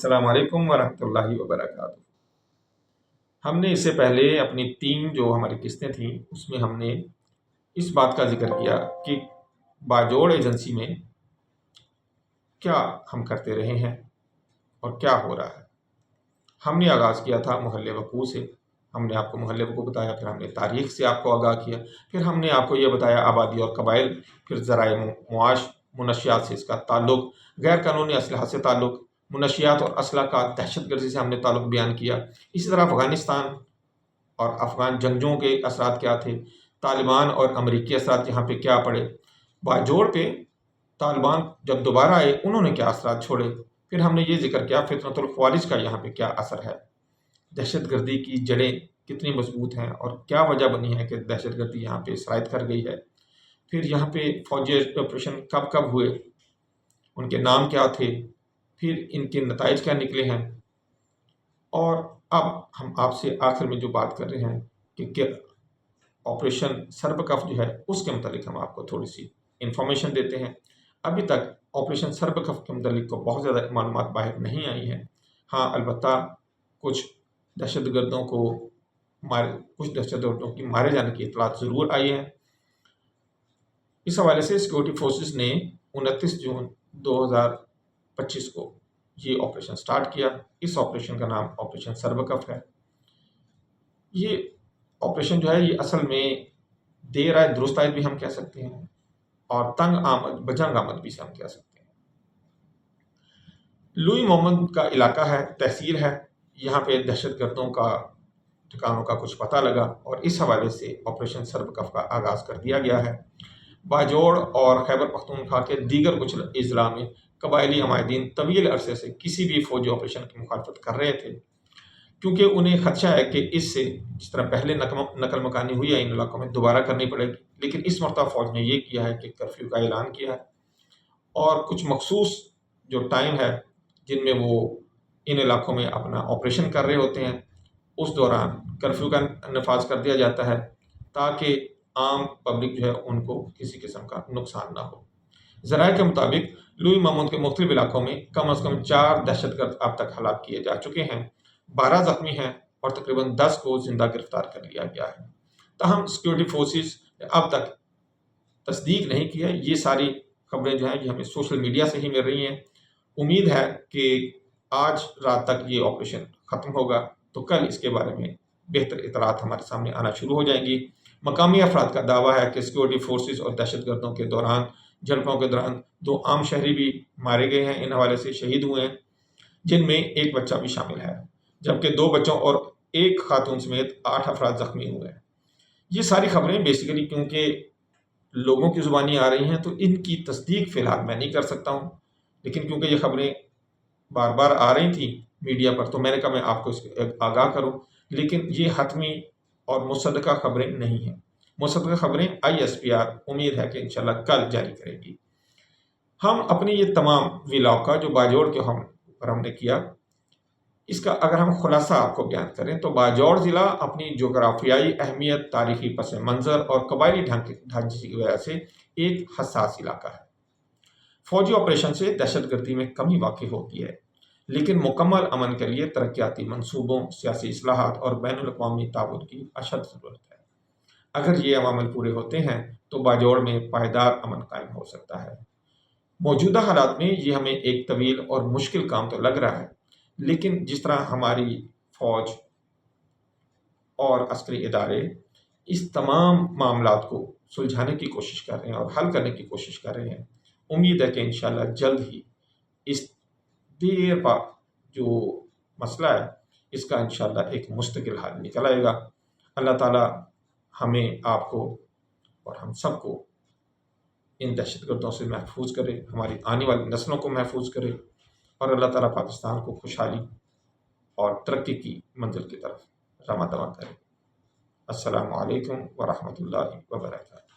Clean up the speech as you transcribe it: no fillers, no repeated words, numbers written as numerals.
السلام علیکم ورحمۃ اللہ وبرکاتہ۔ ہم نے اس سے پہلے اپنی 3 جو ہماری قسطیں تھیں اس میں ہم نے اس بات کا ذکر کیا کہ باجوڑ ایجنسی میں کیا ہم کرتے رہے ہیں اور کیا ہو رہا ہے۔ ہم نے آغاز کیا تھا محلِ وقوع سے، ہم نے آپ کو محلِ وقوع بتایا، پھر ہم نے تاریخ سے آپ کو آگاہ کیا، پھر ہم نے آپ کو یہ بتایا آبادی اور قبائل، پھر ذرائع معاش، منشیات سے اس کا تعلق، غیر قانونی اسلحہ سے تعلق، منشیات اور اسلحہ کا دہشت گردی سے ہم نے تعلق بیان کیا۔ اسی طرح افغانستان اور افغان جنگجوؤں کے اثرات کیا تھے، طالبان اور امریکی اثرات یہاں پہ کیا پڑے، باجوڑ پہ طالبان جب دوبارہ آئے انہوں نے کیا اثرات چھوڑے، پھر ہم نے یہ ذکر کیا فتنۃ الخوارج کا یہاں پہ کیا اثر ہے، دہشت گردی کی جڑیں کتنی مضبوط ہیں اور کیا وجہ بنی ہے کہ دہشت گردی یہاں پہ سرایت کر گئی ہے، پھر یہاں پہ فوجی آپریشن کب کب ہوئے، ان کے نام کیا تھے، پھر ان کے نتائج کیا نکلے ہیں، اور اب ہم آپ سے آخر میں جو بات کر رہے ہیں کہ آپریشن سربکف جو ہے اس کے متعلق ہم آپ کو تھوڑی سی انفارمیشن دیتے ہیں۔ ابھی تک آپریشن سربکف کے متعلق کو بہت زیادہ معلومات باہر نہیں آئی ہیں، ہاں البتہ کچھ دہشت گردوں کی مارے جانے کی اطلاعات ضرور آئی ہیں۔ اس حوالے سے سیکورٹی فورسز نے 29 جون 2025 کو یہ آپریشن سٹارٹ کیا۔ اس آپریشن کا نام آپریشن سربکف ہے۔ یہ آپریشن جو ہے یہ اصل میں دیر آئے درست آئے بھی ہم کہہ سکتے ہیں اور تنگ آمد بجنگ آمد بھی سے ہم کہہ سکتے ہیں۔ لوئی محمد کا علاقہ ہے، تحصیل ہے، یہاں پہ دہشت گردوں کا ٹھکانوں کا کچھ پتہ لگا اور اس حوالے سے آپریشن سربکف کا آغاز کر دیا گیا ہے۔ باجوڑ اور خیبر پختونخوا کے دیگر کچھ اضلاع میں قبائلی عمائدین طویل عرصے سے کسی بھی فوجی آپریشن کی مخالفت کر رہے تھے، کیونکہ انہیں خدشہ ہے کہ اس سے جس طرح پہلے نقل مکانی ہوئی ہے ان علاقوں میں دوبارہ کرنی پڑے گی، لیکن اس مرتبہ فوج نے یہ کیا ہے کہ کرفیو کا اعلان کیا ہے اور کچھ مخصوص جو ٹائم ہے جن میں وہ ان علاقوں میں اپنا آپریشن کر رہے ہوتے ہیں اس دوران کرفیو کا نفاذ کر دیا جاتا ہے تاکہ عام پبلک جو ہے ان کو کسی قسم کا نقصان نہ ہو۔ ذرائع کے مطابق لوئی محمود کے مختلف علاقوں میں کم از کم 4 دہشت گرد اب تک ہلاک کیے جا چکے ہیں، 12 زخمی ہیں اور تقریباً 10 کو زندہ گرفتار کر لیا گیا ہے۔ تاہم سیکورٹی فورسز نے اب تک تصدیق نہیں کی ہے، یہ ساری خبریں جو ہیں یہ ہمیں سوشل میڈیا سے ہی مل رہی ہیں۔ امید ہے کہ آج رات تک یہ آپریشن ختم ہوگا تو کل اس کے بارے میں بہتر اطلاعات ہمارے سامنے آنا شروع ہو جائیں گی۔ مقامی افراد کا دعویٰ ہے کہ سیکورٹی فورسز اور دہشت گردوں کے دوران جھڑپوں کے دوران 2 عام شہری بھی مارے گئے ہیں، ان حوالے سے شہید ہوئے ہیں جن میں ایک بچہ بھی شامل ہے، جبکہ 2 بچوں اور ایک خاتون سمیت 8 افراد زخمی ہوئے ہیں۔ یہ ساری خبریں بیسیکلی کیونکہ لوگوں کی زبانی آ رہی ہیں تو ان کی تصدیق فی الحال میں نہیں کر سکتا ہوں، لیکن کیونکہ یہ خبریں بار بار آ رہی تھیں میڈیا پر تو میں نے کہا میں آپ کو اس کے آگاہ کروں، لیکن یہ حتمی اور مصدقہ خبریں نہیں ہیں۔ مصدقہ خبریں ISPR امید ہے کہ انشاءاللہ کل جاری کرے گی۔ ہم اپنی یہ تمام ولاگ کا جو باجوڑ کے ہم نے کیا اس کا اگر ہم خلاصہ آپ کو بیان کریں تو باجوڑ ضلع اپنی جغرافیائی اہمیت، تاریخی پس منظر اور قبائلی ڈھانچے کی وجہ سے ایک حساس علاقہ ہے۔ فوجی آپریشن سے دہشت گردی میں کمی واقع ہوتی ہے، لیکن مکمل امن کے لیے ترقیاتی منصوبوں، سیاسی اصلاحات اور بین الاقوامی تعاون کی اشد ضرورت ہے۔ اگر یہ عوامل پورے ہوتے ہیں تو باجوڑ میں پائیدار امن قائم ہو سکتا ہے۔ موجودہ حالات میں یہ ہمیں ایک طویل اور مشکل کام تو لگ رہا ہے، لیکن جس طرح ہماری فوج اور عسکری ادارے اس تمام معاملات کو سلجھانے کی کوشش کر رہے ہیں اور حل کرنے کی کوشش کر رہے ہیں، امید ہے کہ انشاءاللہ جلد ہی اس دیر پا جو مسئلہ ہے اس کا انشاءاللہ ایک مستقل حل نکل آئے گا۔ اللہ تعالی ہمیں، آپ کو اور ہم سب کو ان دہشت گردوں سے محفوظ کرے، ہماری آنے والی نسلوں کو محفوظ کرے اور اللہ تعالیٰ پاکستان کو خوشحالی اور ترقی کی منزل کی طرف رواں کرے۔ السلام علیکم ورحمۃ اللہ وبرکاتہ۔